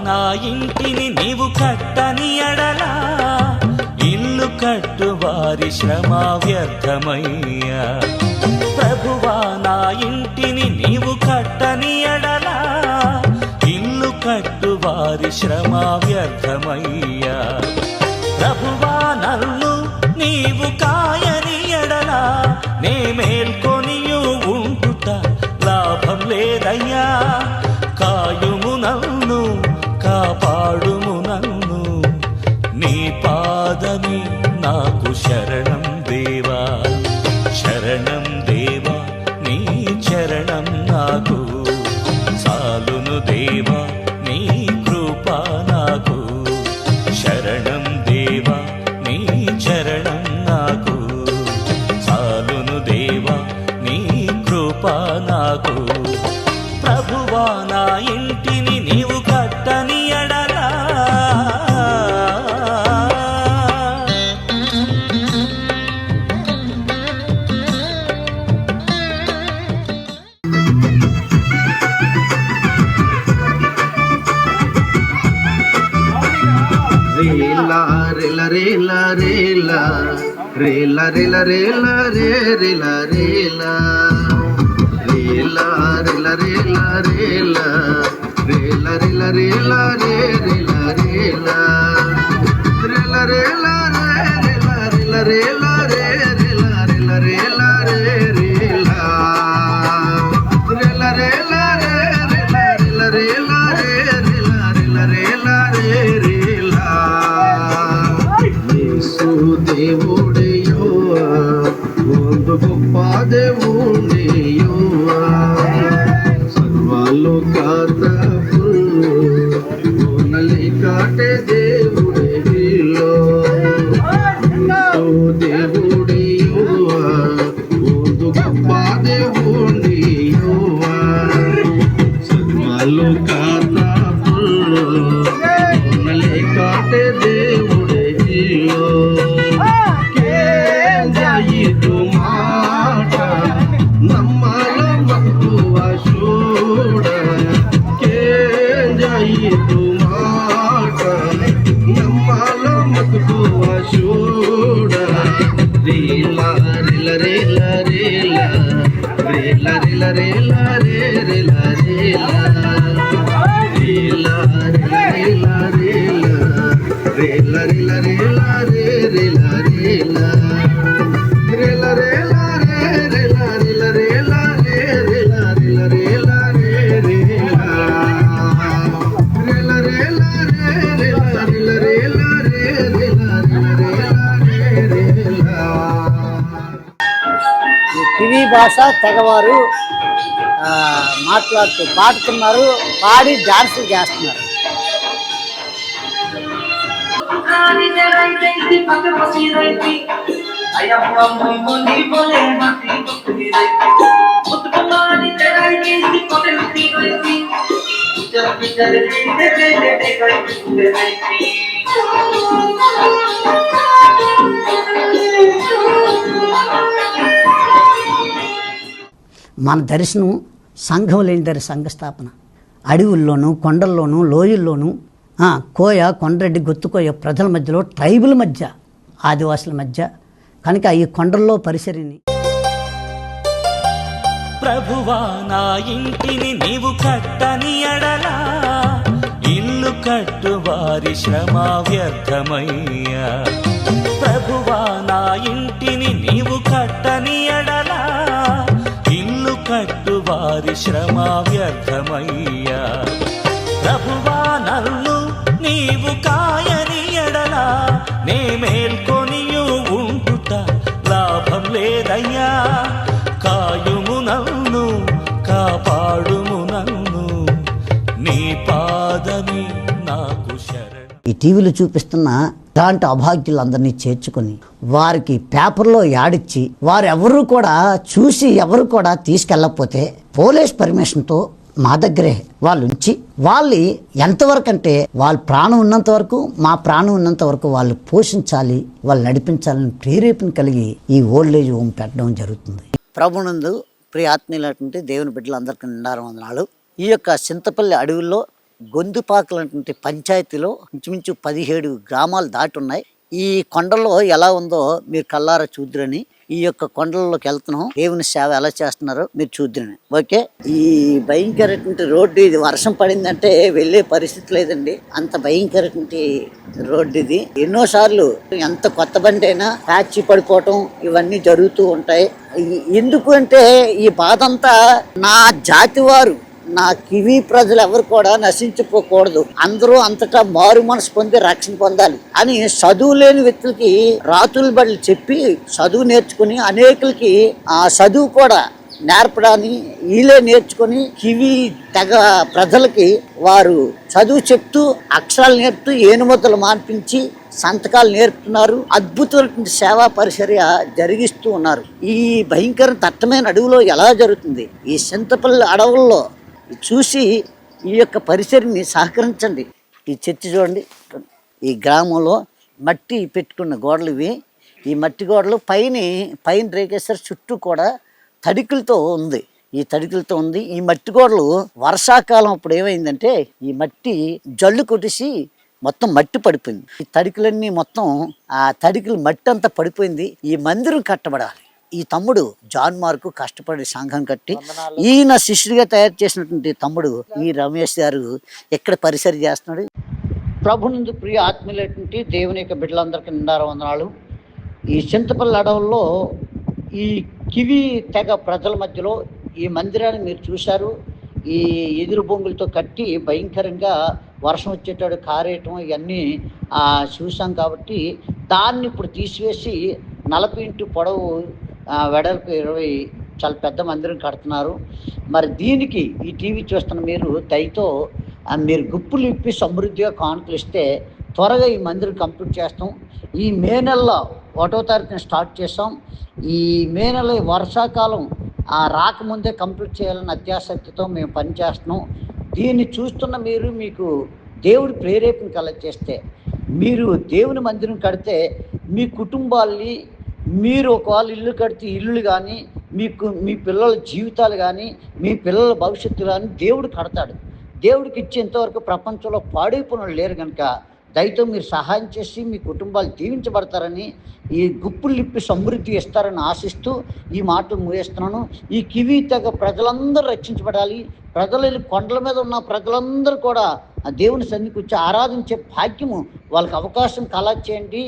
నా ఇంటిని నీవు కట్టని ఎడలా ఇల్లు కట్టు వారి శ్రమ వ్యర్థమయ్యా. ప్రభువా నా ఇంటిని నీవు కట్టని ఎడలా ఇల్లు కట్టు వారి శ్రమ వ్యర్థమయ్యా. ప్రభువా నన్ను నీవు కాయని ఎడలా నే మేల్కొనియు ఉంటుట లాభం లేదయ్యా. కాయుము నన్ను కాపాడుము నన్ను నీ పాదమి నాకు శరణం దేవా. శరణం దేవా నీ చరణం నాకు చాలును దేవా నీ కృప నాకు. శరణం దేవా నీ చరణం నాకు చాలును దేవా నీ కృప నాకు. ప్రభువా నా ఇంటిని నీవు కట్టని ఎడలా రేలా రేలా రేలా రేలా రేలా రేలా రేలా రే రేలా రేలా రేలా రేలా రేలా రేలా రేలా రేలా రేలా రే రేలా రేలా రేలా రేలా రేలా రేలా రేలా రే రేలా రేలా రేలా రే రేలా రేలా రేలా రేలా రేలా రేలా రే రేలా రేలా రేలా రే రేలా. యేసు దేవుడయ్యోవా ಒಂದು ಗొప్ప దేవుడయ్యోవా సర్వలోకాత పూర్ణలి కాటే దేవుడయ్యో. యేసు దేవుడయ్యోవా ಒಂದು గొప్ప దేవుడయ్యోవా సర్వలోకాత పూర్ణలి కాటే దేవుడయ్యో. ಇದು ಮಾಟ ನಮ್ಮಲ ಮಕ್ಕುವ ಶೂಡ ಕೇಂಜಾಯಿತು ಮಾಟ ನಮ್ಮಲ ಮಕ್ಕುವ ಶೂಡ. ರೇಲ ರೇಲ ರೇಲ ರೇಲ ರೇಲ ರೇಲ ರೇಲ ರೇ ರೇಲ ರೇಲ ರೇಲ ರೇಲ ರೇಲ ರೇಲ ರೇಲ ರೇಲ ರೇ ರೇಲ ರೇಲ ರೇಲ ರೇಲ ರೇ ರೇಲ ರೇಲ ರೇಲ ರೇ ರೇಲ ರೇಲ ರೇಲ ರೇ ರೇಲ ರೇಲ ರೇಲ ರೇ ರೇಲ ರೇಲ ರೇಲ ರೇ ರೇಲ ರೇಲ ರೇಲ ರೇ ರೇಲ. కివి భాష తెగవారు మాట్లాడుతూ పాడుతున్నారు, పాడి డాన్సులు చేస్తున్నారు. మన దర్శనం సంఘం లేని దరి సంఘస్థాపన. అడవుల్లోనూ కొండల్లోనూ లోయల్లోనూ కోయ కొండరెడ్డి గొత్తుకోయ ప్రజల మధ్యలో ట్రైబుల్ మధ్య ఆదివాసుల మధ్య కనుక ఈ కొండల్లో పరిసరిని. ప్రభువా నా ఇంటిని నీవు కట్టని ఎడలా ఇల్లు కట్టు వారి శ్రమ వ్యర్థమయ్యా. ప్రభువా నా ఇంటిని నీవు కట్టని ఎడలా ఇల్లు కట్టు వారి శ్రమ వ్యర్థమయ్యా. ప్రభువా నన్ను నీవు కాయని ఎడలా నే మేల్కొనియు ఉంటుట లాభం లేదయ్యా. కాయుము నన్ను కాపాడుము నన్ను నీ పాదమి నాకు శరణం. ఈ టీవీలో చూపిస్తున్న ఇలాంటి అభాగ్యులందరినీ చేర్చుకొని వారికి పేపర్లో యాడిచ్చి వారు ఎవరు కూడా చూసి ఎవరు కూడా తీసుకెళ్ళకపోతే పోలీస్ పర్మిషన్తో మా దగ్గరే వాళ్ళు ఉంచి వాళ్ళు ఎంతవరకు అంటే వాళ్ళ ప్రాణం ఉన్నంత వరకు మా ప్రాణం ఉన్నంత వరకు వాళ్ళు పోషించాలి, వాళ్ళు నడిపించాలని ప్రేరేపణ కలిగి ఈ ఓల్డ్ ఏజ్ హోమ్ పెట్టడం జరుగుతుంది. ప్రభునందు ప్రియ ఆత్మీయులైనటువంటి దేవుని బిడ్డలందరికీ నిండారు వందనాలు. ఈ యొక్క చింతపల్లి అడవుల్లో గొంతుపాకలు అంటే పంచాయతీలో ఇంచుమించు 17 గ్రామాలు దాటి ఉన్నాయి. ఈ కొండల్లో ఎలా ఉందో మీరు కల్లారా చూద్దురని ఈ యొక్క కొండల్లోకి వెళ్తున్నాం. దేవుని సేవ ఎలా చేస్తున్నారో మీరు చూద్దురని. ఓకే, ఈ భయంకరటువంటి రోడ్డు ఇది వర్షం పడిందంటే వెళ్ళే పరిస్థితి లేదండి. అంత భయంకరటువంటి రోడ్డు ఇది. ఎన్నోసార్లు ఎంత కొత్త బండి అయినా ప్యాచ్ పడిపోవటం ఇవన్నీ జరుగుతూ ఉంటాయి. ఎందుకు అంటే ఈ బాధ అంతా నా జాతి వారు, నా కివి ప్రజలు ఎవరు కూడా నశించిపోకూడదు, అందరూ అంతటా మారు మనసు పొంది రక్షణ పొందాలి అని చదువు లేని వ్యక్తులకి రాతుల బడులు చెప్పి చదువు నేర్చుకుని అనేకులకి ఆ చదువు కూడా నేర్పడాన్ని వీళ్ళే నేర్చుకుని కివి తెగ ప్రజలకి వారు చదువు చెప్తూ అక్షరాలు నేర్పుతూ ఏనుమతులు మాన్పించి సంతకాలు నేర్పుతున్నారు. అద్భుతమైన సేవా పరిచర్య జరిగిస్తూ ఉన్నారు. ఈ భయంకర దట్టమైన అడవిలో ఎలా జరుగుతుంది? ఈ చింతపల్లి అడవుల్లో చూసి ఈ యొక్క పరిసరని సహకరించండి. ఈ చర్చి చూడండి, ఈ గ్రామంలో మట్టి పెట్టుకున్న గోడలు ఇవి. ఈ మట్టి గోడలు పైన రేకేశ్వర చుట్టూ కూడా తడికలతో ఉంది. ఈ మట్టి గోడలు వర్షాకాలం అప్పుడు ఏమైందంటే ఈ మట్టి జల్లు కొట్టేసి మొత్తం మట్టి పడిపోయింది. ఈ తడికలన్నీ మొత్తం ఆ తడికలు మట్టి అంతా పడిపోయింది. ఈ మందిరం కట్టబడాలి. ఈ తమ్ముడు జాన్ మార్కు కష్టపడి సంఘం కట్టి ఈయన శిష్యుడిగా తయారు చేసినటువంటి తమ్ముడు ఈ రమేష్ గారు ఎక్కడ పరిసరి చేస్తున్నాడు. ప్రభునందు ప్రియ ఆత్మీయులైనటువంటి దేవుని యొక్క బిడ్డలందరికీ నిండారు వందనాలు. ఈ చింతపల్లి అడవుల్లో ఈ కివి తెగ ప్రజల మధ్యలో ఈ మందిరాన్ని మీరు చూశారు. ఈ ఎదురు బొంగులతో కట్టి భయంకరంగా వర్షం వచ్చేటాడు కారేయటం ఇవన్నీ చూసాం. కాబట్టి దాన్ని ఇప్పుడు తీసివేసి 40 ఇంటూ పొడవు వెడల్పు 20 చాలా పెద్ద మందిరం కడుతున్నారు. మరి దీనికి ఈ టీవీ చూస్తున్న మీరు దయతో మీరు గుప్పులు ఇప్పి సమృద్ధిగా కానుకలు ఇస్తే త్వరగా ఈ మందిరం కంప్లీట్ చేస్తాం. ఈ మే నెలలో 1వ తారీఖున స్టార్ట్ చేస్తాం. ఈ మే నెల వర్షాకాలం రాకముందే కంప్లీట్ చేయాలని అత్యాసక్తితో మేము పనిచేస్తున్నాం. దీన్ని చూస్తున్న మీకు దేవుడి ప్రేరేపణ కలగచేస్తే మీరు దేవుని మందిరం కడితే మీ కుటుంబాల్ని మీరు ఒకవేళ ఇల్లు కడితే ఇల్లు కానీ మీ పిల్లల జీవితాలు కానీ మీ పిల్లల భవిష్యత్తు కానీ దేవుడు కడతాడు. దేవుడికి ఇచ్చేంతవరకు ప్రపంచంలో పాడైపోయిన లేరు కనుక దయతో మీరు సహాయం చేసి మీ కుటుంబాలు దీవించబడతారని ఈ గుప్పులు ఇప్పి సమృద్ధి ఇస్తారని ఆశిస్తూ ఈ మాటలు ముగిస్తున్నాను. ఈ కివి తెగ ప్రజలందరూ రక్షించబడాలి. ప్రజలు కొండల మీద ఉన్న ప్రజలందరూ కూడా ఆ దేవుని సన్నిధికి వచ్చి ఆరాధించే భాగ్యము వాళ్ళకి అవకాశం కలగచేయండి.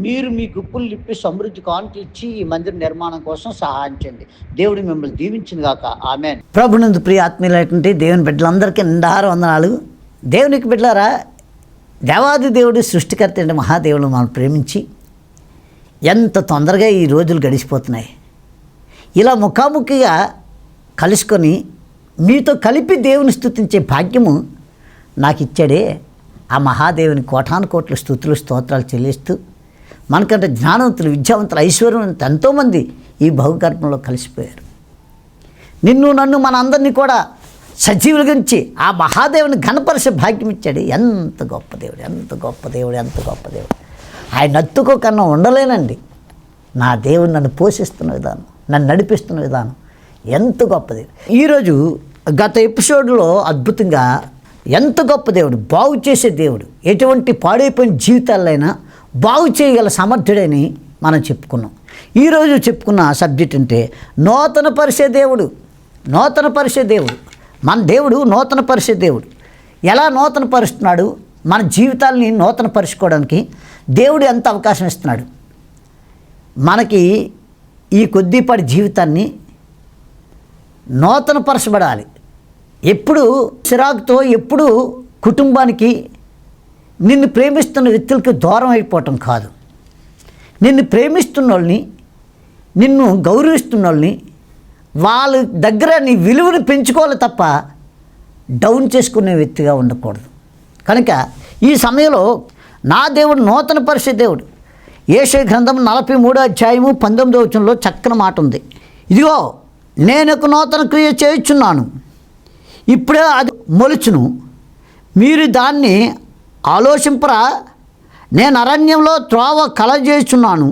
మీరు మీ గుప్పులు ఇప్పి సమృద్ధి కానుకలు ఇచ్చి ఈ మందిర నిర్మాణం కోసం సహాయం చేయండి. దేవుడు మిమ్మల్ని దీవించింది గాక. ఆమేన్. ప్రభునందు ప్రియ ఆత్మీయులైనటువంటి దేవుని బిడ్డలందరికీ నిండారు వందనాలు. దేవునికి బిడ్డలారా, దేవాది దేవుడు సృష్టికర్త అంటే మహాదేవుడు మనం ప్రేమించి ఎంత తొందరగా ఈ రోజులు గడిచిపోతున్నాయి. ఇలా ముఖాముఖిగా కలుసుకొని మీతో కలిపి దేవుని స్తుతించే భాగ్యము నాకు ఇచ్చాడే ఆ మహాదేవుని కోటాను కోట్ల స్తుతులు స్తోత్రాలు చెల్లిస్తూ మనకంటే జ్ఞానవంతులు విద్యావంతులు ఐశ్వర్యవంతులు ఎంతోమంది ఈ బహుగర్భంలో కలిసిపోయారు. నిన్ను నన్ను మన అందరినీ కూడా సజీవుల గురించి ఆ మహాదేవుని ఘనపరిచే భాగ్యం ఇచ్చాడు. ఎంత గొప్ప దేవుడు, ఎంత గొప్ప దేవుడు, ఎంత గొప్ప దేవుడు. ఆయన అత్తుకోకన్నా ఉండలేనండి. నా దేవుడు నన్ను పోషిస్తున్న విధానం, నన్ను నడిపిస్తున్న విధానం ఎంత గొప్ప దేవుడు. ఈరోజు గత ఎపిసోడ్లో అద్భుతంగా ఎంత గొప్ప దేవుడు, బాగు చేసే దేవుడు, ఎటువంటి పాడైపోయిన జీవితాలైనా బాగు చేయగల సమర్థుడని మనం చెప్పుకున్నాం. ఈరోజు చెప్పుకున్న సబ్జెక్ట్ అంటే నూతన పరిచే దేవుడు. నూతన పరిచే దేవుడు మన దేవుడు, నూతన పరిచే దేవుడు. ఎలా నూతన పరుస్తున్నాడు? మన జీవితాలని నూతన పరుచుకోవడానికి దేవుడు ఎంత అవకాశం ఇస్తున్నాడు. మనకి ఈ కొద్దిపాటి జీవితాన్ని నూతన పరచబడాలి. ఎప్పుడు చిరాకుతో, ఎప్పుడు కుటుంబానికి నిన్ను ప్రేమిస్తున్న వ్యక్తులకి దూరం అయిపోవటం కాదు. నిన్ను ప్రేమిస్తున్న వాళ్ళని, నిన్ను గౌరవిస్తున్న వాళ్ళని, వాళ్ళ దగ్గర నీ విలువను పెంచుకోవాలి తప్ప డౌన్ చేసుకునే వ్యక్తిగా ఉండకూడదు. కనుక ఈ సమయంలో నా దేవుడు నూతన పరిచే దేవుడు. యెషయా గ్రంథం 43వ అధ్యాయము 19వ వచనంలో చక్కని మాట ఉంది. ఇదిగో నేను ఒక నూతన క్రియ చేయుచున్నాను, ఇప్పుడే అది మొలుచును, మీరు దాన్ని ఆలోచింపరా. నేను అరణ్యంలో త్రోవ కలజేయుచున్నాను,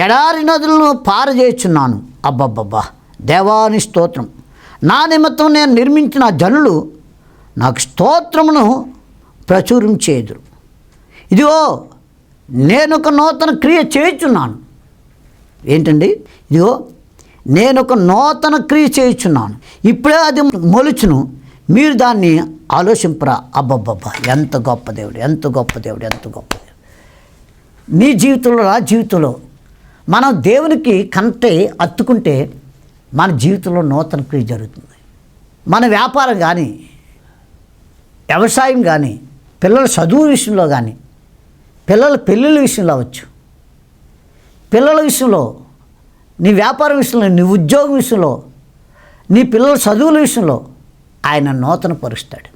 ఎడారి నదులను పారజేయుచున్నాను. అబ్బబ్బబ్బా, దేవాని స్తోత్రం. నా నిమిత్తం నేను నిర్మించిన జనులు నాకు స్తోత్రమును ప్రచురం చేయుదురు. ఇదిగో నేను ఒక నూతన క్రియ చేయుచున్నాను. ఏంటండి? ఇదిగో నేను ఒక నూతన క్రియ చేయుచున్నాను, ఇప్పుడే అది మొలుచును, మీరు దాన్ని ఆలోచింపరా. అబ్బబ్బబ్బా, ఎంత గొప్ప దేవుడు, ఎంత గొప్ప దేవుడు, ఎంత గొప్ప దేవుడు. నీ జీవితంలో, నా జీవితంలో మనం దేవునికి కంటే అత్తుకుంటే మన జీవితంలో నూతన క్రియ జరుగుతుంది. మన వ్యాపారం కానీ, వ్యవసాయం కానీ, పిల్లల చదువు విషయంలో కానీ, పిల్లల పెళ్ళిళ్ళ విషయంలో అవ్వచ్చు, పిల్లల విషయంలో, నీ వ్యాపారం విషయంలో, నీ ఉద్యోగం విషయంలో, నీ పిల్లల చదువుల విషయంలో ఆయన నూతన పరుస్తాడు.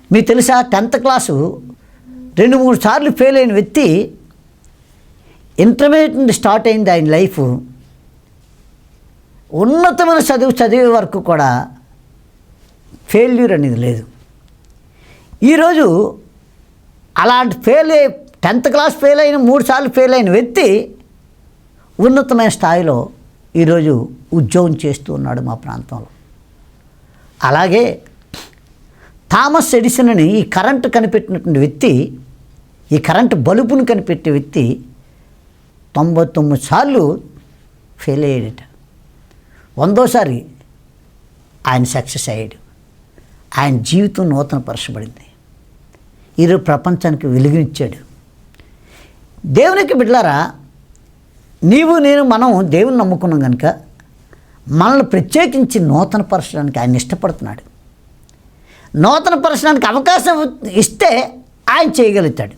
మీకు తెలుసా, 10th క్లాసు 2-3 సార్లు ఫెయిల్ అయిన వ్యక్తి ఇంటర్మీడియట్ నుండి స్టార్ట్ అయింది ఆయన లైఫ్, ఉన్నతమైన చదివే వరకు కూడా ఫెయిల్యూర్ అనేది లేదు. ఈరోజు అలాంటి 10th క్లాస్ ఫెయిల్ అయిన 3 సార్లు ఫెయిల్ అయిన వ్యక్తి ఉన్నతమైన స్థాయిలో ఈరోజు ఉద్యోగం చేస్తూ ఉన్నాడు మా ప్రాంతంలో. అలాగే థామస్ ఎడిసన్ అని ఈ కరెంటు కనిపెట్టినటువంటి వ్యక్తి, ఈ కరెంటు బల్బును కనిపెట్టే వ్యక్తి 99 సార్లు ఫెయిల్ అయ్యాడట. 100సారి ఆయన సక్సెస్ అయ్యాడు. ఆయన జీవితం నూతన పరచబడింది. ఈరోజు ప్రపంచానికి వెలుగునిచ్చాడు. దేవునికి బిడ్డలారా, నీవు నేను మనం దేవుని నమ్ముకున్నాం కనుక మనల్ని ప్రత్యేకించి నూతన పరచడానికి ఆయన ఇష్టపడుతున్నాడు. నూతన పరచడానికి అవకాశం ఇస్తే ఆయన చేయగలుగుతాడు.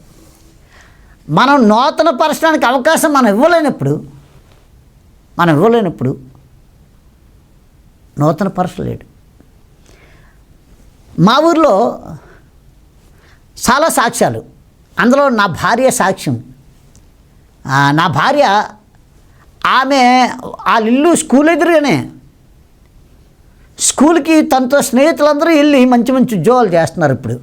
మనం నూతన పరచడానికి అవకాశం మనం ఇవ్వలేనప్పుడు నూతన పరచలేడు. మా ఊర్లో చాలా సాక్ష్యాలు, అందులో నా భార్య సాక్ష్యం. నా భార్య, ఆమె వాళ్ళ ఇల్లు స్కూల్ ఎదురుగానే, స్కూల్కి తనతో స్నేహితులందరూ వెళ్ళి మంచి మంచి ఉద్యోగాలు చేస్తున్నారు. ఇప్పుడు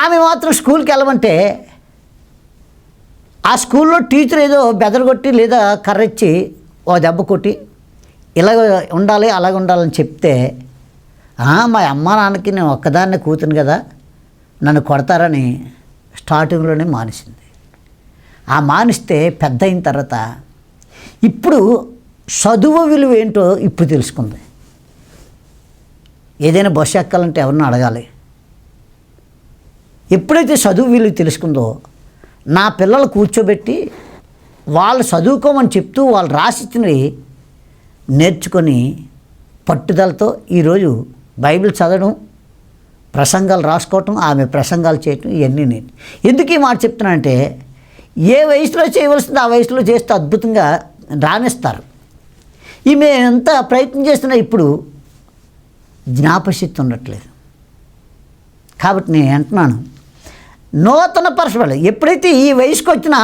ఆమె మాత్రం స్కూల్కి వెళ్ళమంటే ఆ స్కూల్లో టీచర్ ఏదో బెదరగొట్టి లేదా కర్రెచ్చి ఓ దెబ్బ కొట్టి ఇలాగ ఉండాలి అలాగ ఉండాలని చెప్తే, మా అమ్మ నాన్నకి నేను ఒక్కదాన్నే కూతును కదా, నన్ను కొడతారని స్టార్టింగ్లోనే మానేసింది. ఆ మానిస్తే పెద్ద అయిన తర్వాత ఇప్పుడు చదువు విలువ ఏంటో ఇప్పుడు తెలుసుకుంది. ఏదైనా బస్సు ఎక్కాలంటే ఎవరిని అడగాలి. ఎప్పుడైతే చదువు విలువ తెలుసుకుందో, నా పిల్లలు కూర్చోబెట్టి వాళ్ళు చదువుకోమని చెప్తూ వాళ్ళు రాసిచ్చినవి నేర్చుకొని పట్టుదలతో ఈరోజు బైబిల్ చదవడం, ప్రసంగాలు రాసుకోవటం, ఆమె ప్రసంగాలు చేయటం, ఇవన్నీ నేను ఎందుకు ఈ మాట చెప్తున్నానంటే, ఏ వయసులో చేయవలసిందో ఆ వయసులో చేస్తే అద్భుతంగా రాణిస్తారు. ఈమె ఎంత ప్రయత్నం చేస్తున్నా ఇప్పుడు జ్ఞాపశక్తి ఉండట్లేదు. కాబట్టి నేను అంటున్నాను, నూతన పరచబడాలి. ఎప్పుడైతే ఈ వయసుకు వచ్చినా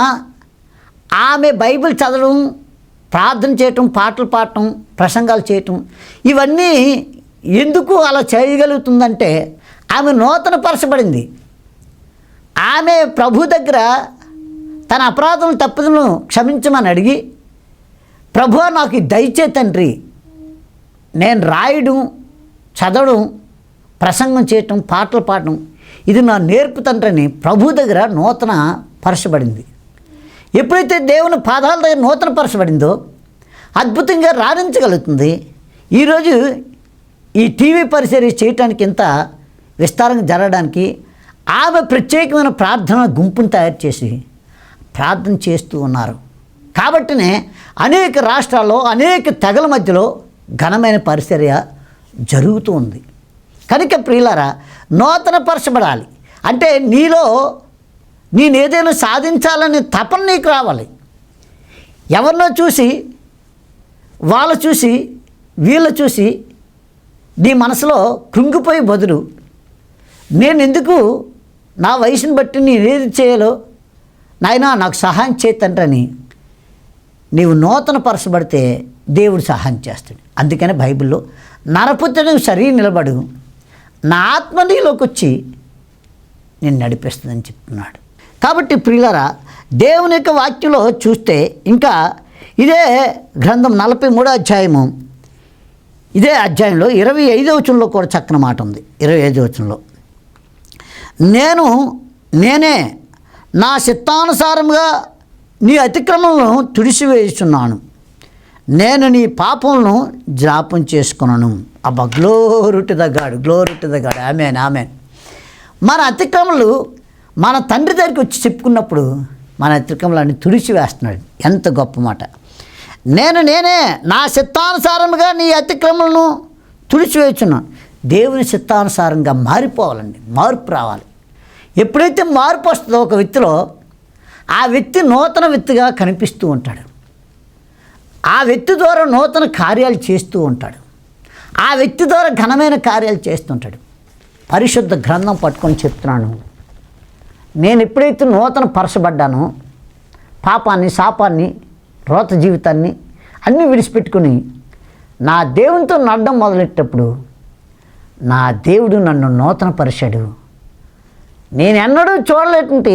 ఆమె బైబిల్ చదవడం, ప్రార్థన చేయటం, పాటలు పాడటం, ప్రసంగాలు చేయటం, ఇవన్నీ ఎందుకు అలా చేయగలుగుతుందంటే ఆమె నూతన పరచబడింది. ఆమె ప్రభు దగ్గర తన అపరాధం తప్పులను క్షమించమని అడిగి, ప్రభువా నాకు దయచే తండ్రి, నేను రాయడం, చదవడం, ప్రసంగం చేయటం, పాటలు పాడటం ఇది నా నేర్పు తండ్రిని ప్రభు దగ్గర నూతన పరచబడింది. ఎప్పుడైతే దేవుని పాదాల దగ్గర నూతన పరచబడిందో అద్భుతంగా రాణించగలుగుతుంది. ఈరోజు ఈ టీవీ పరిచర్య చేయటానికి ఇంత విస్తారంగా జరగడానికి ఆమె ప్రత్యేకమైన ప్రార్థన గుంపును తయారు చేసి ప్రార్థన చేస్తూ ఉన్నారు. కాబట్టినే అనేక రాష్ట్రాల్లో అనేక తెగల మధ్యలో ఘనమైన పరిచర్య జరుగుతూ ఉంది. కనుక ప్రియులారా, నూతన పరచబడాలి అంటే నీలో నేనేదైనా సాధించాలనే తపన నీకు రావాలి. ఎవరినో చూసి, వాళ్ళ చూసి, వీళ్ళ చూసి నీ మనసులో కృంగిపోయే బదులు, నేను ఎందుకు నా వయసుని బట్టి నేనేది చేయాలో నాయనా నాకు సహాయం చేతండ్రని నీవు నూతన పరచబడితే దేవుడు సహాయం చేస్తాడు. అందుకని బైబిల్లో నరపుత్రుడు సరిగా నిలబడు, నా ఆత్మ నీలోకి వచ్చి నేను నడిపిస్తుందని చెప్తున్నాడు. కాబట్టి ప్రియులారా, దేవుని యొక్క వాక్యంలో చూస్తే ఇంకా ఇదే గ్రంథం 43వ అధ్యాయము ఇదే అధ్యాయంలో 25వ వచనంలో కూడా చక్కని మాట ఉంది. 25వ వచనంలో, నేనే నా చిత్తానుసారముగా నీ అతిక్రమలను తుడిసివేయుచున్నాను, నేను నీ పాపములను జ్ఞాపం చేసుకున్నాను. అబ్బా, glory to the God, glory to the God. Amen, amen. మన అతిక్రమలు మన తండ్రి దగ్గరికి వచ్చి చెప్పుకున్నప్పుడు మన అతిక్రమలన్నీ తుడిచివేస్తున్నాడు. ఎంత గొప్ప మాట. నేనే నా చిత్తానుసారముగా నీ అతిక్రమలను తుడిచివేయుచున్నాను. దేవుని చిత్తానుసారంగా మారిపోవాలండి, మార్పు రావాలి. ఎప్పుడైతే మార్పు వస్తుందో ఒక వ్యక్తిలో, ఆ వ్యక్తి నూతన వ్యక్తిగా కనిపిస్తూ ఉంటాడు. ఆ వ్యక్తి ద్వారా నూతన కార్యాలు చేస్తూ ఉంటాడు. ఆ వ్యక్తి ద్వారా ఘనమైన కార్యాలు చేస్తుంటాడు. పరిశుద్ధ గ్రంథం పట్టుకొని చెప్తున్నాను, నేను ఎప్పుడైతే నూతన పరచబడ్డానో, పాపాన్ని, శాపాన్ని, రోత జీవితాన్ని అన్నీ విడిచిపెట్టుకుని నా దేవునితో నడడం మొదలెట్టేటప్పుడు నా దేవుడు నన్ను నూతన పరిచాడు. నేను ఎన్నడూ చూడలేటువంటి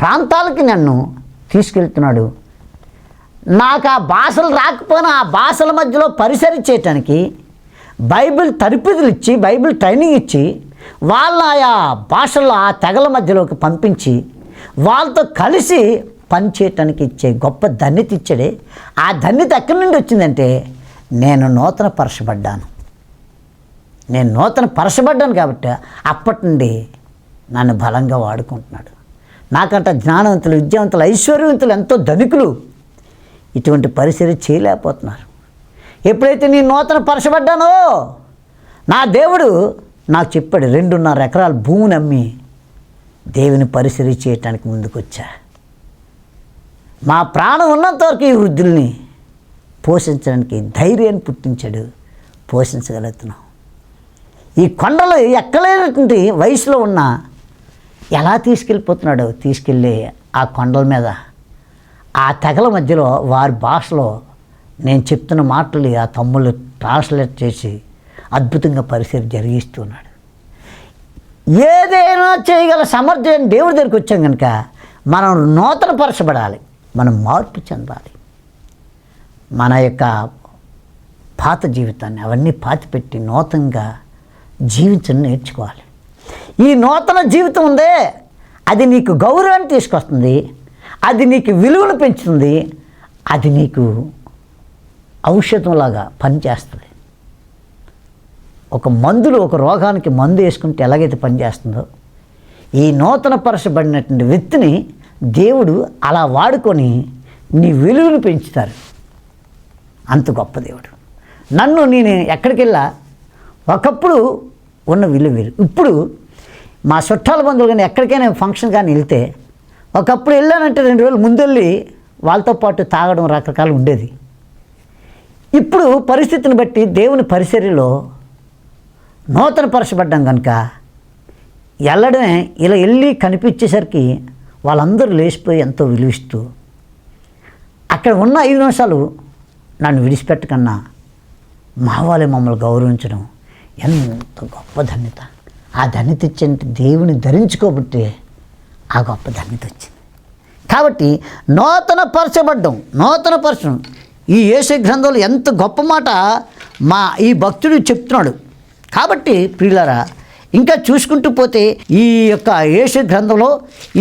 ప్రాంతాలకి నన్ను తీసుకెళ్తున్నాడు. నాకు ఆ భాషలు రాకపోయినా ఆ భాషల మధ్యలో పరిసరి చేయటానికి బైబిల్ తరపుదులు ఇచ్చి, బైబిల్ ట్రైనింగ్ ఇచ్చి, వాళ్ళ ఆయా భాషల్లో ఆ తెగల మధ్యలోకి పంపించి వాళ్ళతో కలిసి పని చేయటానికి ఇచ్చే గొప్ప ధన్యత ఇచ్చాడే. ఆ ధన్యత ఎక్కడి నుండి వచ్చిందంటే, నేను నూతన పరచబడ్డాను. నేను నూతన పరచబడ్డాను కాబట్టి అప్పటి నుండి నన్ను బలంగా వాడుకుంటున్నాడు. నాకంట జ్ఞానవంతులు, విద్యావంతులు, ఐశ్వర్యవంతులు, ఎంతో ధనికులు ఇటువంటి పరిస్థితి చేయలేకపోతున్నారు. ఎప్పుడైతే నేను నూతన పరచబడ్డానో, నా దేవుడు నాకు చెప్పాడు, 2.5 ఎకరాల భూమిని అమ్మి దేవుని పరిసరి చేయటానికి ముందుకొచ్చా. మా ప్రాణం ఉన్నంతవరకు ఈ వృద్ధుల్ని పోషించడానికి ధైర్యాన్ని పుట్టించాడు. పోషించగలుగుతున్నాం. ఈ కొండలు ఎక్కలేనటువంటి వయసులో ఉన్న ఎలా తీసుకెళ్ళిపోతున్నాడో, తీసుకెళ్ళి ఆ కొండల మీద ఆ తెగల మధ్యలో వారి భాషలో నేను చెప్తున్న మాటలు ఆ తమ్ముళ్ళు ట్రాన్స్లేట్ చేసి అద్భుతంగా పరిస్థితి జరిగిస్తున్నాడు. ఏదైనా చేయగల సమర్థం దేవుడి దగ్గరికి వచ్చాం కనుక మనం నూతన పరచబడాలి, మనం మార్పు చెందాలి. మన యొక్క పాత జీవితాన్ని అవన్నీ పాతిపెట్టి నూతనంగా జీవించడం నేర్చుకోవాలి. ఈ నూతన జీవితం ఉందే, అది నీకు గౌరవాన్ని తీసుకొస్తుంది, అది నీకు విలువను పెంచుతుంది, అది నీకు ఔషధంలాగా పనిచేస్తుంది. ఒక మందులు, ఒక రోగానికి మందు వేసుకుంటే ఎలాగైతే పనిచేస్తుందో, ఈ నూతన పరచబడినటువంటి వ్యక్తిని దేవుడు అలా వాడుకొని నీ విలువను పెంచుతారు. అంత గొప్ప దేవుడు. నేను ఎక్కడికి వెళ్ళా ఒకప్పుడు ఉన్న విలువ వేరు. ఇప్పుడు మా చుట్టాల బంధువులు కానీ ఎక్కడికైనా ఫంక్షన్ కానీ వెళ్తే, ఒకప్పుడు వెళ్ళానంటే 2 రోజులు ముందెళ్ళి వాళ్ళతో పాటు తాగడం రకరకాలు ఉండేది. ఇప్పుడు పరిస్థితిని బట్టి దేవుని పరిచర్యలో నూతన పరచబడ్డాం కనుక వెళ్ళడమే, ఇలా వెళ్ళి కనిపించేసరికి వాళ్ళందరూ లేచిపోయి ఎంతో విలువిస్తూ, అక్కడ ఉన్న 5 నిమిషాలు నన్ను విడిచిపెట్టకన్నా మా వాళ్ళే మమ్మల్ని గౌరవించడం ఎంత గొప్ప ధన్యత. ఆ ధన్యత ఇచ్చేంత దేవుని ధరించుకోబట్టే ఆ గొప్ప ధన్యత వచ్చింది. కాబట్టి నూతన పరచడం ఈ యేసు గ్రంథంలో ఎంత గొప్ప మాట ఈ భక్తుడు చెప్తున్నాడు. కాబట్టి ప్రియులారా, ఇంకా చూసుకుంటూ పోతే ఈ యొక్క యేసు గ్రంథంలో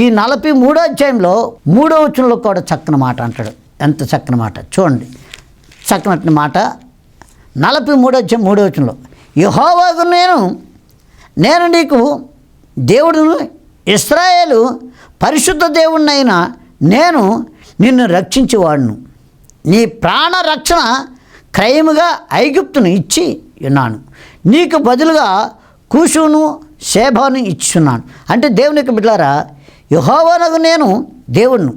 ఈ 43వ అధ్యాయంలో 3వ వచనంలో కూడా చక్కని మాట అంటాడు. ఎంత చక్కని మాట చూడండి. చక్కనటి మాట 43వ అధ్యాయం 3వ వచనంలో, యెహోవాకు నేను నీకు దేవుడును, ఇశ్రాయేలు పరిశుద్ధ దేవుడినైనా నేను నిన్ను రక్షించేవాడును. నీ ప్రాణ రక్షణ క్రయముగా ఐగుప్తును ఇచ్చి ఉన్నాను. నీకు బదులుగా కూషును, షేబాను ఇచ్చున్నాను. అంటే దేవుని యొక్క బిడ్డలారా, యెహోవానగు నేను దేవుడును,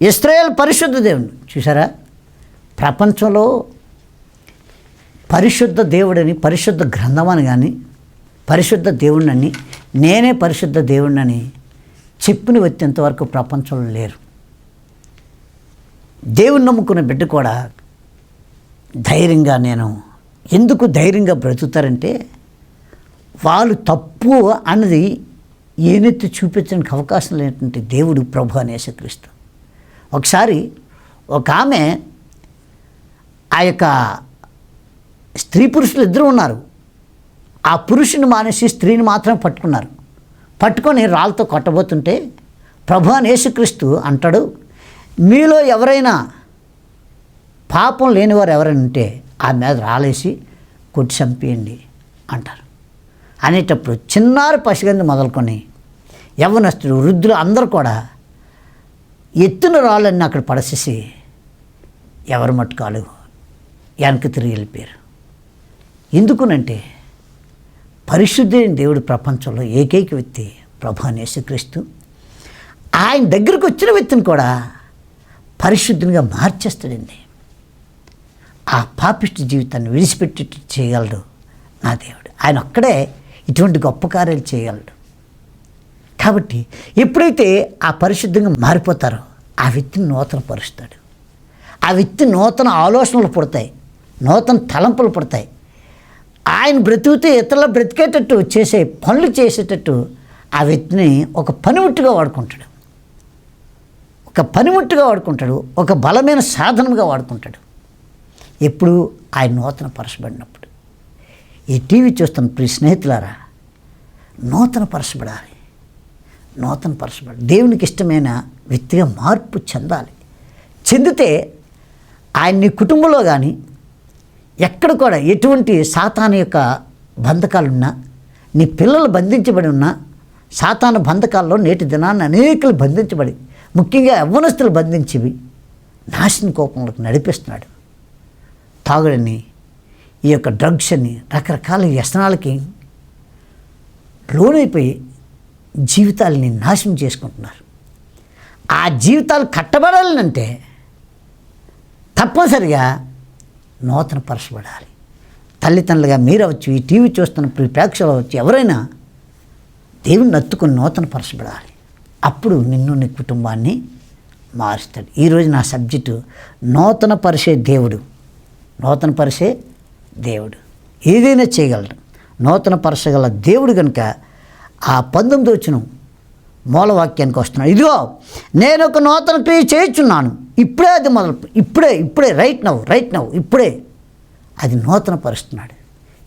ఇశ్రాయేల్ పరిశుద్ధ దేవుడు. చూసారా, ప్రపంచంలో పరిశుద్ధ దేవుడని, పరిశుద్ధ గ్రంథమని కానీ, పరిశుద్ధ దేవుడినని, నేనే పరిశుద్ధ దేవుడినని చెప్పిన వ్యక్తి ఎంతవరకు ప్రపంచంలో లేరు. దేవుని నమ్ముకున్న బిడ్డ కూడా ధైర్యంగా, నేను ఎందుకు ధైర్యంగా బ్రతుకుతారంటే, వాళ్ళు తప్పు అన్నది ఏనెత్తి చూపించడానికి అవకాశం లేనటువంటి దేవుడు ప్రభు అని యేసుక్రీస్తు. ఒకసారి ఒక ఆమె ఆ యొక్క స్త్రీ పురుషులు ఇద్దరు ఉన్నారు. ఆ పురుషుని మానేసి స్త్రీని మాత్రం పట్టుకున్నారు. పట్టుకొని రాళ్ళతో కొట్టబోతుంటే ప్రభు అని యేసుక్రీస్తు అంటాడు, మీలో ఎవరైనా పాపం లేనివారు ఎవరైనా ఉంటే ఆ మీద రాలేసి కొట్టి చంపేయండి అంటారు. అనేటప్పుడు చిన్నారి పసిగంది మొదలుకొని యవ్వనస్తులు, వృద్ధులు అందరూ కూడా ఎత్తున రాళ్ళన్నీ అక్కడ పడసేసి ఎవరు మట్టుకాలు వెనక్కి తిరిగి వెళ్ళిపోయారు. ఎందుకునంటే పరిశుద్ధైన దేవుడు ప్రపంచంలో ఏకైక వ్యక్తి ప్రభు అని యేసుక్రీస్తు. ఆయన దగ్గరకు వచ్చిన వ్యక్తిని కూడా పరిశుద్ధునిగా మార్చేస్తాడండి. ఆ పాపిష్టి జీవితాన్ని విడిచిపెట్టి చేయగలడు నా దేవుడు. ఆయన ఒక్కడే ఇటువంటి గొప్ప కార్యాలు చేయగలడు. కాబట్టి ఎప్పుడైతే ఆ పరిశుద్ధంగా మారిపోతారో ఆ వ్యక్తిని నూతన పరుస్తాడు. ఆ వ్యక్తి నూతన ఆలోచనలు పుడతాయి, నూతన తలంపులు పుడతాయి. ఆయన బ్రతుకుతే ఇతరులు బ్రతికేటట్టు చేసే పనులు చేసేటట్టు ఆ వ్యక్తిని ఒక పనిముట్టుగా వాడుకుంటాడు, ఒక పనిముట్టుగా వాడుకుంటాడు, ఒక బలమైన సాధనంగా వాడుకుంటాడు. ఎప్పుడు ఆయన నూతన పరచబడినప్పుడు. ఈ టీవీ చూస్తున్న ప్రియ స్నేహితులారా, నూతన పరచబడాలి, నూతన పరచబడాలి. దేవునికి ఇష్టమైన వ్యక్తిగా మార్పు చెందాలి. చెందితే ఆయన నీ కుటుంబంలో కానీ ఎక్కడ కూడా ఎటువంటి సాతాను యొక్క బంధకాలున్నా, నీ పిల్లలు బంధించబడి ఉన్నా, సాతాను బంధకాల్లో నేటి దినాన్ని అనేకులు బంధించబడి, ముఖ్యంగా యవ్వనస్తులు బంధించివి నాశన కోపంలోకి నడిపిస్తున్నాడు. తాగుడని, ఈ యొక్క డ్రగ్స్ అని, రకరకాల వ్యసనాలకి లోనైపోయి జీవితాలని నాశనం చేసుకుంటున్నారు. ఆ జీవితాలు కట్టబడాలంటే తప్పనిసరిగా నూతన పరచబడాలి. తల్లిదండ్రులుగా మీరు అవచ్చు, ఈ టీవీ చూస్తున్న ప్రేక్షకులు అవచ్చు, ఎవరైనా దేవుని నత్తుకొని నూతన పరచబడాలి. అప్పుడు నిన్ను నీ కుటుంబాన్ని మారుస్తాడు. ఈరోజు నా సబ్జెక్టు నూతన పరిచే దేవుడు. నూతన పరిచే దేవుడు ఏదైనా చేయగలడు. నూతన పరచగల దేవుడు కనుక ఆ 19వ వచనం మూలవాక్యానికి వస్తున్నాడు. ఇదిగో నేను ఒక నూతన క్రియ చేయుచున్నాను, ఇప్పుడే అది మొదలు, ఇప్పుడే రైట్ నవ్వు ఇప్పుడే అది నూతన పరుస్తున్నాడు.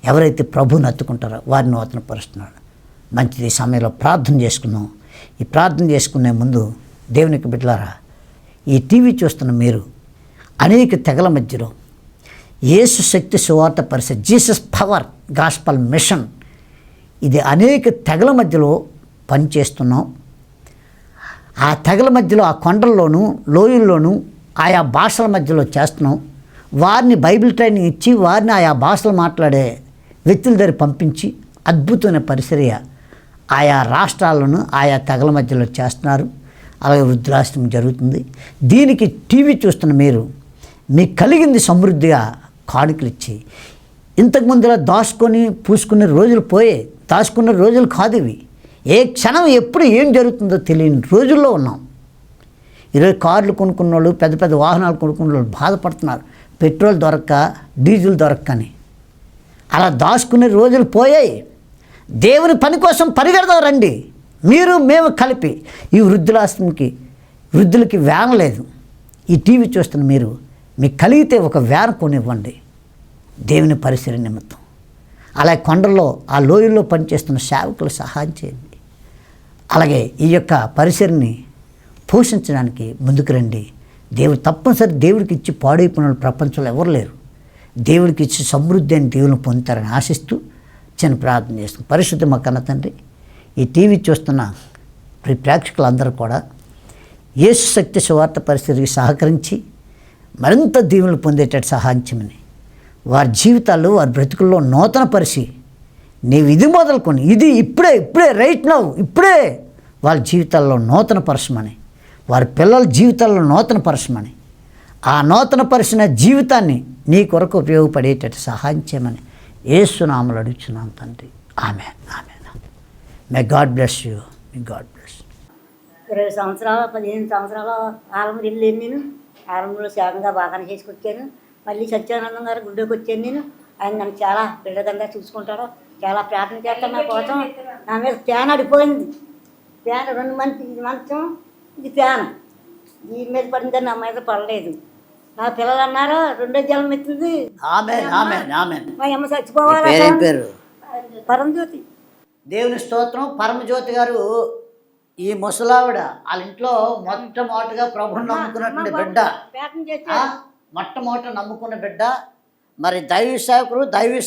ఎవరైతే ప్రభువుని హత్తుకుంటారో వారిని నూతన పరుస్తున్నాడు. మంచిది. సమయంలో ప్రార్థన చేసుకుందాం. ఈ ప్రార్థన చేసుకునే ముందు దేవునికి బిడ్డలారా, ఈ టీవీ చూస్తున్న మీరు అనేక తెగల మధ్యలో యేసు శక్తి సువార్త పరిచయం, జీసస్ పవర్ గాస్పల్ మిషన్, ఇది అనేక తెగల మధ్యలో పనిచేస్తున్నాం. ఆ తెగల మధ్యలో, ఆ కొండల్లోనూ లోయల్లోనూ ఆయా భాషల మధ్యలో చేస్తున్నాం. వారిని బైబిల్ ట్రైనింగ్ ఇచ్చి వారిని ఆయా భాషలు మాట్లాడే వ్యక్తుల దగ్గర పంపించి అద్భుతమైన పరిచర్య ఆయా రాష్ట్రాలను ఆయా తెగల మధ్యలో చేస్తున్నారు. అలాగే వృద్ధాశ్రమం జరుగుతుంది. దీనికి టీవీ చూస్తున్న మీరు మీకు కలిగింది సమృద్ధిగా కానుకలు ఇచ్చి, ఇంతకుముందులా దాచుకొని పూసుకునే రోజులు పోయే, దాచుకునే రోజులు కాదు ఇవి. ఏ క్షణం ఎప్పుడు ఏం జరుగుతుందో తెలియని రోజుల్లో ఉన్నాం. ఈరోజు కార్లు కొనుక్కున్న వాళ్ళు, పెద్ద పెద్ద వాహనాలు కొనుక్కున్న వాళ్ళు బాధపడుతున్నారు, పెట్రోల్ దొరక్క, డీజిల్ దొరక్కని. అలా దాచుకునే రోజులు పోయాయి. దేవుని పని కోసం పరిగెడదాం రండి. మీరు మేము కలిపి ఈ వృద్ధులకి వ్యాన్ లేదు. ఈ టీవీ చూస్తున్న మీరు మీకు కలిగితే ఒక వ్యాన్ కొనివ్వండి దేవుని పరిచర్య నిమిత్తం. అలాగే కొండల్లో ఆ లోయల్లో పనిచేస్తున్న సేవకులు సహాయం చేయండి. అలాగే ఈ యొక్క పరిచర్ని పోషించడానికి ముందుకు రండి. దేవుడు తప్పనిసరి దేవుడికి ఇచ్చి పాడైపోయిన ప్రపంచంలో ఎవరు లేరు. దేవుడికి ఇచ్చి సమృద్ధి అని దేవుని పొందుతారని ఆశిస్తూ చిన్న ప్రార్థన చేస్తున్నాం. పరిశుద్ధ మా కన్న తండ్రి, ఈ టీవీ చూస్తున్న ప్రేక్షకులందరూ కూడా యేసు శక్తి సువార్త పరిస్థితికి సహకరించి మరింత దీవెనలు పొందేటట్టు సహాయం చేయమని, వారి జీవితాల్లో వారి బ్రతుకుల్లో నూతన పరిచి నీవు ఇది మొదలుకొని ఇది ఇప్పుడే రైట్ నౌ ఇప్పుడే వాళ్ళ జీవితాల్లో నూతన పరచమని, వారి పిల్లల జీవితాల్లో నూతన పరచమని, ఆ నూతన పరిచిన జీవితాన్ని నీ కొరకు ఉపయోగపడేటట్టు సహాయం చేయమని యేసు నామములో అడుగుచున్నాం తండ్రి. Amen. May God bless you. May God bless. 20 సంవత్సరాలు 15 సంవత్సరాలు ఆలంలో వెళ్ళాను. నేను ఆలంలో శాఖంగా బాగానే చేసుకొచ్చాను. మళ్ళీ సత్యానందం గారు గుడ్డోకి వచ్చాను. నేను ఆయన నన్ను చాలా బిడ్డగా చూసుకుంటాడు. చాలా ప్రార్థన చేస్తాను నా కోసం. నా మీద ఫ్యాన్ అడిపోయింది. ఫ్యాన్ 2 మంది, ఇది మంచం, ఇది ఫ్యాన్ దీని మీద పడిందని నా మీద పడలేదు. నా పిల్లలు అన్నారు రెండో జన్మ ఎత్తుంది. ఆమేన్ ఆమేన్ ఆమేన్. మా అమ్మ చచ్చిపోవాలి. పేరేం పేరు? పరంజ్యోతి. దేవుని స్తోత్రం. పరమజ్యోతి గారు ఈ ముసలావిడ వాళ్ళ ఇంట్లో మొట్టమొదటిగా ప్రభుని నమ్ముకున్నటువంటి బిడ్డ, పేటం చేసి మొట్టమొదట నమ్ముకున్న బిడ్డ. మరి దైవ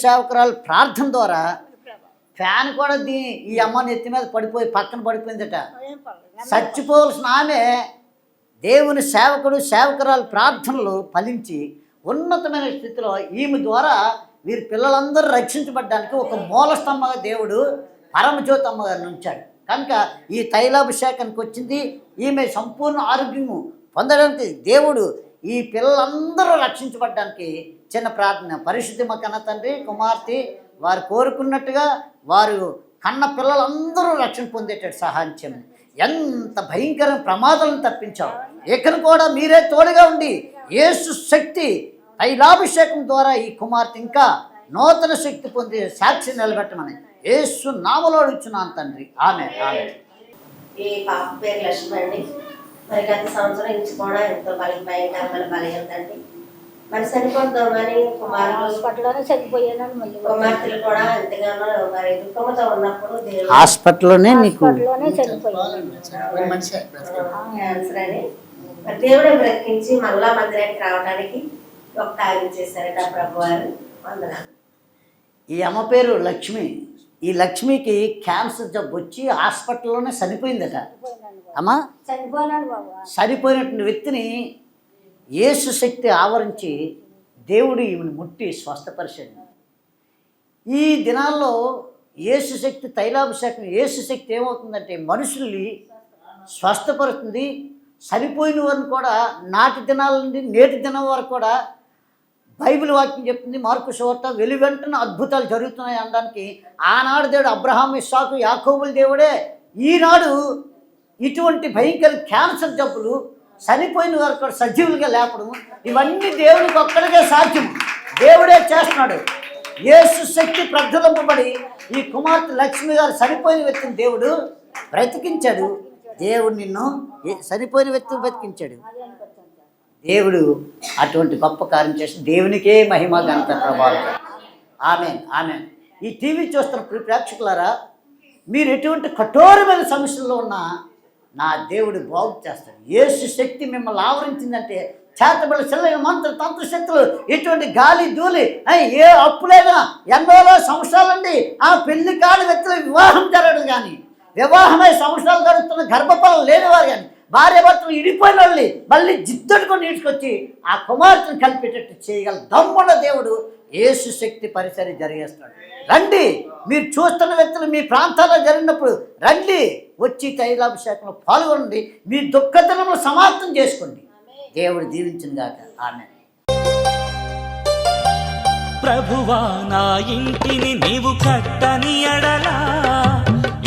సేవకురాలు ప్రార్థన ద్వారా ఫ్యాన్ కూడా ఈ అమ్మని ఎత్తి మీద పడిపోయి పక్కన పడిపోయిందట. చచ్చిపోవలసిన ఆమె దేవుని సేవకురాలు ప్రార్థనలు ఫలించి ఉన్నతమైన స్థితిలో ఈమె ద్వారా వీరి పిల్లలందరూ రక్షించబడ్డానికి ఒక మూలస్తంభంగా దేవుడు పరమజ్యోతి అమ్మగారిని ఉంచాడు. కనుక ఈ తైలాభిషేకానికి వచ్చింది. ఈమె సంపూర్ణ ఆరోగ్యము పొందడానికి దేవుడు ఈ పిల్లలందరూ రక్షించబడ్డానికి చిన్న ప్రార్థన. పరిశుద్ధి మా కన్న తండ్రి, కుమార్తె వారు కోరుకున్నట్టుగా వారు కన్న పిల్లలందరూ రక్షణ పొందేటట్టు సహాయం చేయమని. ఎంత భయంకర ప్రమాదాలను తప్పించావు. ఇక్కడ కూడా మీరే తోడుగా ఉండి యేసు శక్తి తైలాభిషేకం ద్వారా ఈ కుమార్తె ఇంకా నూతన శక్తి పొంది సాక్షి నిలబెట్టమని యేసు నామములో అడుగుచున్నాను తండ్రి. ఆమేన్ ఆమేన్. ఈ పాప పేరు లక్ష్మి అండి. మరి గత సంవత్సరం నుంచి కూడా ఎంతో భయంకరమైన బలహీనతండి. మరి చనిపోతామని హాస్పిటల్లోనే చనిపోయాను. మళ్ళీ కుమార్తెలు కూడా ఎంతగానో మరి దుఃఖంతో ఉన్నప్పుడు హాస్పిటల్లోనే నీకు క్యాన్సర్ అని మరి దేవుడే బ్రతికించి మళ్ళా మందిరానికి రావడానికి ఒక కార్యం చేశారట ప్రభు వారు. వందనాలు. ఈ అమ్మ పేరు లక్ష్మి. ఈ లక్ష్మికి క్యాన్సర్ జబ్బు వచ్చి హాస్పిటల్లోనే చనిపోయిందట. అమ్మా చనిపోయినాడు బాబు. చనిపోయినటువంటి వ్యక్తిని యేసు శక్తి ఆవరించి దేవుడు ఈమెను ముట్టి స్వస్థపరిచాడు. ఈ దినాల్లో యేసు శక్తి తైలాభిషేకం, యేసు శక్తి ఏమవుతుందంటే మనుషుల్ని స్వస్థపరుస్తుంది. చనిపోయిన వారిని కూడా నాటి దినాల నుండి నేటి దినం వరకు కూడా బైబిల్ వాక్యం చెప్తుంది. మార్కు సువార్త వెలువెంటనే అద్భుతాలు జరుగుతున్నాయి అనడానికి ఆనాడు దేవుడు అబ్రహాం, ఇస్సాకు, యాకోబుల దేవుడే ఈనాడు ఇటువంటి భయంకర క్యాన్సర్ జబ్బులు చనిపోయిన వారు కూడా సజీవులుగా లేపడం ఇవన్నీ దేవునికి ఒక్కడికే సాధ్యం. దేవుడే చేస్తున్నాడు. యేసు శక్తి ప్రజ్వలింపబడి ఈ కుమార్తె లక్ష్మి గారు చనిపోయిన వ్యక్తిని దేవుడు బ్రతికించాడు. దేవుడు నిన్ను చనిపోయిన వ్యక్తిని బ్రతికించాడు. దేవుడు అటువంటి గొప్ప కార్యం చేసి దేవునికే మహిమ ఘనత ప్రభావం. ఆమేన్ ఆమేన్. ఈ టీవీ చూస్తున్న ప్రేక్షకులారా, మీరు ఎటువంటి కఠోరమైన సమస్యల్లో ఉన్నా నా దేవుడు బాగు చేస్తాడు. యేసు శక్తి మిమ్మల్ని ఆవరించిందంటే చేతబడి చిల్ల మంత్ర తంత్ర శక్తులు ఎటువంటి గాలి ధూళి ఏ అప్పులేదా 80 సంవత్సరాలండి ఆ పెళ్లి కాని వ్యక్తులు వివాహం జరగదు. కానీ వివాహమై సంవత్సరాలు జరుగుతున్న గర్భఫలం లేనివారు కానీ భార్య భర్తలు ఇడిపోయిన వాళ్ళని మళ్ళీ జిద్దడుకొని నీడ్చుకొచ్చి ఆ కుమార్తెను కలిపేటట్టు చేయగల దమ్మున్న దేవుడు యేసు శక్తి పరిసరి జరిగేస్తున్నాడు. రండి, మీరు చూస్తున్న వ్యక్తులు మీ ప్రాంతాల్లో జరిగినప్పుడు రండి, వచ్చి తైలాభిషేకంలో పాల్గొనండి, మీ దుఃఖదినములు సమాప్తం చేసుకోండి. దేవుడు దీవించిందాక. ఆమేన్. ప్రభువా నా ఇంటిని నీవు కట్టని ఎడలా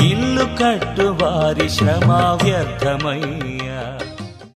ఇల్లు కట్టు వారి శ్రమ వ్యర్థమయ్యా.